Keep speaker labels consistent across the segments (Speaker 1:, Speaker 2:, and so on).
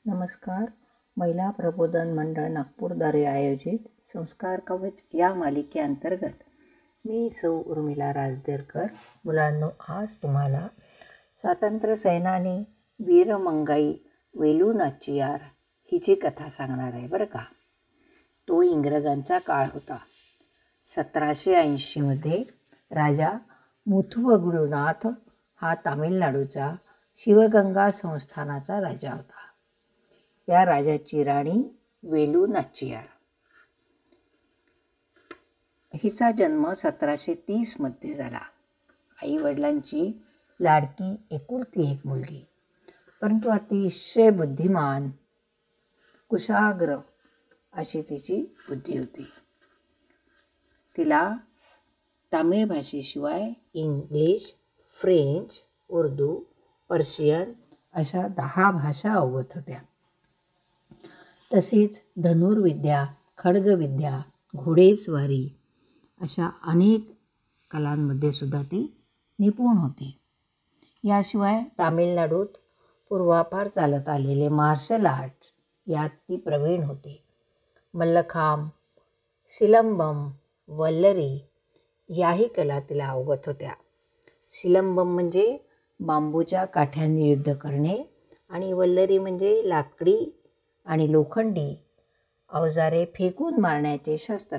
Speaker 1: नमस्कार. महिला प्रबोधन मंडळ नागपूरद्वारे आयोजित संस्कार कवच या मालिकेअंतर्गत मी सौ उर्मिला राजदेरकर. मुलांनो, आज तुम्हाला स्वातंत्र्य सेनानी वीरमंगाई वेलू नाचियार हिची कथा सांगणार आहे बरं का. तो इंग्रजांचा काळ होता. 1780मध्ये राजा मुथुवगडुनाथ हा तामिळनाडूचा शिवगंगा संस्थानाचा राजा होता. या राजाची राणी वेलू नाचियार. हिचा जन्म 1730मध्ये झाला. आई वडिलांची लाडकी एकुलती एक मुलगी, परंतु अतिशय बुद्धिमान, कुशाग्र अशी तिची बुद्धी होती. तिला तामिळ भाषेशिवाय इंग्लिश, फ्रेंच, उर्दू, पर्शियन अशा 10 भाषा अवगत होत्या. तसेच धनुर्विद्या, खड्गविद्या, घोडेस्वारी अशा अनेक कलांमध्ये सुद्धा ती निपुण होती. याशिवाय तामिळनाडूत पूर्वापार चालत आलेले मार्शल आर्ट्स यात ती प्रवीण होती. मल्लखांब, सिलंबम, वल्लरी याही कला तिला अवगत होत्या. सिलंबम म्हणजे बांबूच्या काठ्यांनी युद्ध करणे आणि वल्लरी म्हणजे लाकडी आणि लोखंडी अवजारे फेकून मारण्याचे शस्त्र.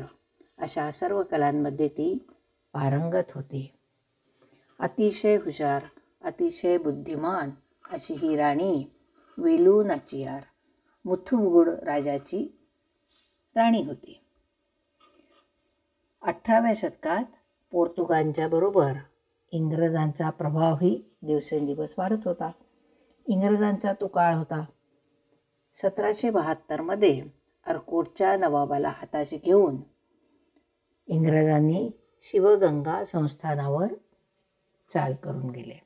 Speaker 1: अशा सर्व कलांमध्ये ती पारंगत होती. अतिशय हुशार, अतिशय बुद्धिमान अशी ही राणी वेलू नाचियार मुथुवगड राजाची राणी होती. 18व्या शतकात पोर्तुगालच्या बरोबर इंग्रजांचा प्रभावही दिवसेंदिवस वाढत होता. इंग्रजांचा तो काळ होता. 1772मध्ये अर्कोटच्या नवाबाला हाताशी घेऊन इंग्रजांनी शिवगंगा संस्थानावर चाल करून गेले.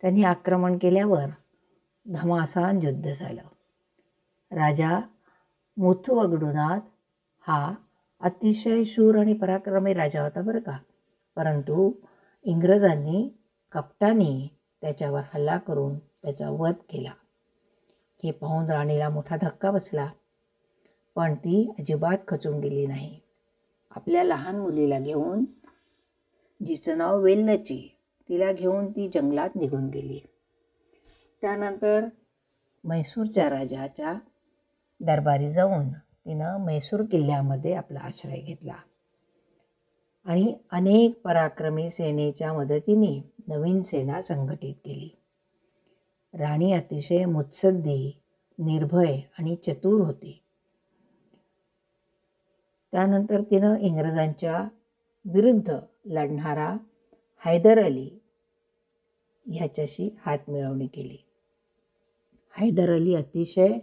Speaker 1: त्यांनी आक्रमण केल्यावर घमासान युद्ध झालं. राजा मुथुवगडुनाथ हा अतिशय शूर आणि पराक्रमी राजा होता बरं का. परंतु इंग्रजांनी कपटाने त्याच्यावर हल्ला करून त्याचा वध केला. हे पाहून राणीला मोठा धक्का बसला, पण ती अजिबात खचून गेली नाही. आपल्या लहान मुलीला घेऊन, जिचं नाव वेलनची, तिला घेऊन ती जंगलात निघून गेली. त्यानंतर म्हैसूरच्या राजाच्या दरबारी जाऊन तिनं म्हैसूर किल्ल्यामध्ये आपला आश्रय घेतला आणि अनेक पराक्रमी सेनेच्या मदतीने नवीन सेना संघटित केली. राणी अतिशय मुत्सद्दी, निर्भय आणि चतुर होती. त्यानंतर तिनं इंग्रजांच्या विरुद्ध लढणारा हैदर अली ह्याच्याशी हातमिळवणी केली. हैदर अली अतिशय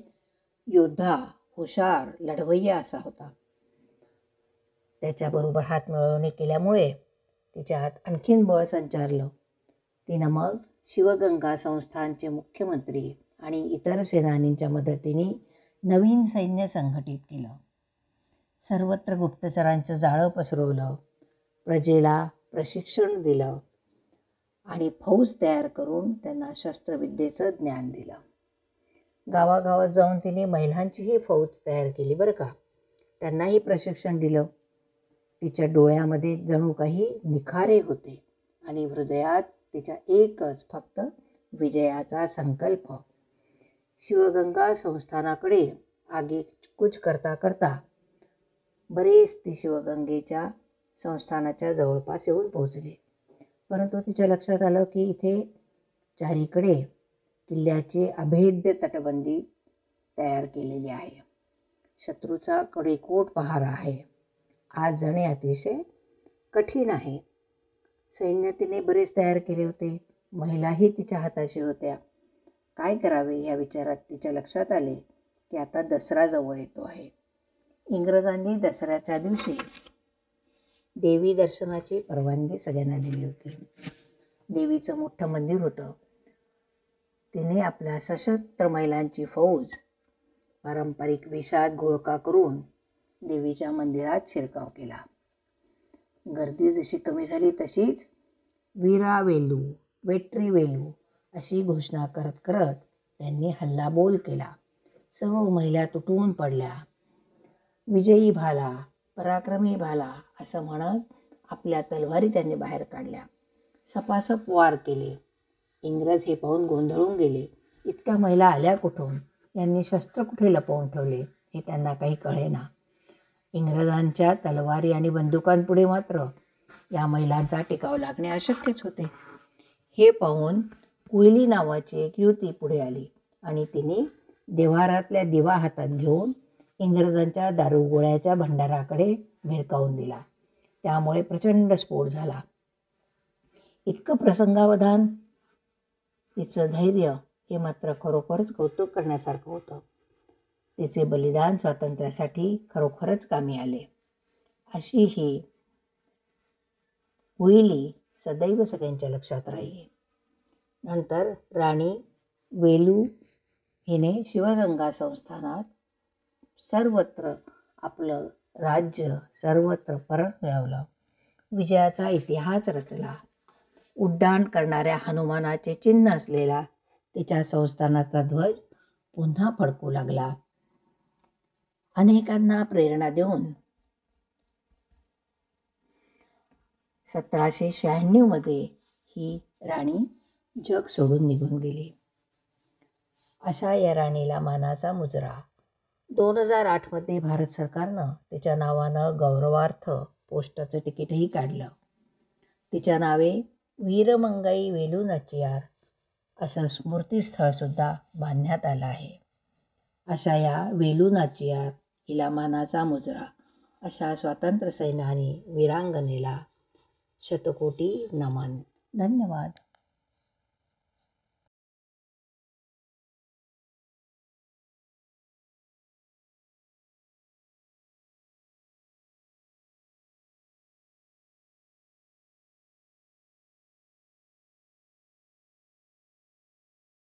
Speaker 1: योद्धा, हुशार, लढवय्या असा होता. त्याच्याबरोबर हातमिळवणी केल्यामुळे तिच्यात आणखीन बळ संचारलं. तिनं मग शिवगंगा संस्थानचे मुख्यमंत्री आणि इतर सेनानींच्या मदतीने नवीन सैन्य संघटित केलं. सर्वत्र गुप्तचरांचं जाळं पसरवलं, प्रजेला प्रशिक्षण दिलं आणि फौज तयार करून त्यांना शस्त्रविद्येचं ज्ञान दिलं. गावागावात जाऊन तिने महिलांचीही फौज तयार केली बरं का. त्यांनाही प्रशिक्षण दिलं. तिच्या डोळ्यामध्ये जणू काही निखारे होते आणि हृदयात तिच्या एकच फक्त विजयाचा संकल्प. शिवगंगा संस्थानाकडे आगेकूच करता करता बरेच ती शिवगंगेच्या संस्थानाच्या जवळपास येऊन पोहोचले. परंतु तिच्या लक्षात आलं की इथे चारीकडे किल्ल्याची अभेद्य तटबंदी तयार केलेली आहे. शत्रूचा कडेकोट पहारा आहे. आज जाणे अतिशय कठीण आहे. सैन्य तिने बरेच तयार केले होते. महिलाही तिच्या हाताशी होत्या. काय करावे या विचारात तिच्या लक्षात आले की आता दसरा जवळ येतो आहे. इंग्रजांनी दसऱ्याच्या दिवशी देवी दर्शनाची परवानगी सगळ्यांना दिली होती. देवीचं मोठं मंदिर होतं. तिने आपल्या सशस्त्र महिलांची फौज पारंपरिक वेशात घोळका करून देवीच्या मंदिरात शिरकाव केला. गर्दी जशी कमी झाली तशीच वीरा वेलू, वेट्री वेलू अशी घोषणा करत करत त्यांनी हल्लाबोल केला. सर्व महिला तुटून पडल्या. विजयी भाला, पराक्रमी भाला असं म्हणत आपल्या तलवारी त्यांनी बाहेर काढल्या. सपासप वार केले. इंग्रज हे पाहून गोंधळून गेले. इतक्या महिला आल्या कुठून? यांनी शस्त्र कुठे लपवून ठेवले हे त्यांना काही कळेना. इंग्रजांच्या तलवारी आणि बंदुकांपुढे मात्र या महिलांचा टिकाव लागणे अशक्यच होते. हे पाहून कुईली नावाची एक युवती पुढे आली आणि तिने देव्हारातल्या दिवा हातात घेऊन इंग्रजांच्या दारुगोळ्याच्या भंडाराकडे भिरकावून दिला. त्यामुळे प्रचंड स्फोट झाला. इतकं प्रसंगावधान, तिचं धैर्य हे मात्र खरोखरच कौतुक करण्यासारखं होतं. तिचे बलिदान स्वातंत्र्यासाठी खरोखरच कामी आले. अशी ही कुईली सदैव सगळ्यांच्या लक्षात राहिली. नंतर राणी वेलू हिने शिवगंगा संस्थानात सर्वत्र आपलं राज्य सर्वत्र परत मिळवलं. विजयाचा इतिहास रचला. उड्डाण करणाऱ्या हनुमानाचे चिन्ह असलेला तिच्या संस्थानाचा ध्वज पुन्हा फडकू लागला. अनेकांना प्रेरणा देऊन 1796 मध्ये ही राणी जग सोडून निघून गेली. अशा या राणीला मानाचा मुजरा 2008 मध्ये भारत सरकारनं तिच्या नावानं गौरवार्थ पोस्टाचं तिकीटही काढलं. तिच्या नावे वीरमंगई वेलू नाचियार असं स्मृतिस्थळसुद्धा बांधण्यात आलं आहे. अशा या वेलू नाचियार हिला मानाचा मुजरा अशा स्वातंत्र्य सैनानी वीरांगनेला शतकोटी नमन. धन्यवाद.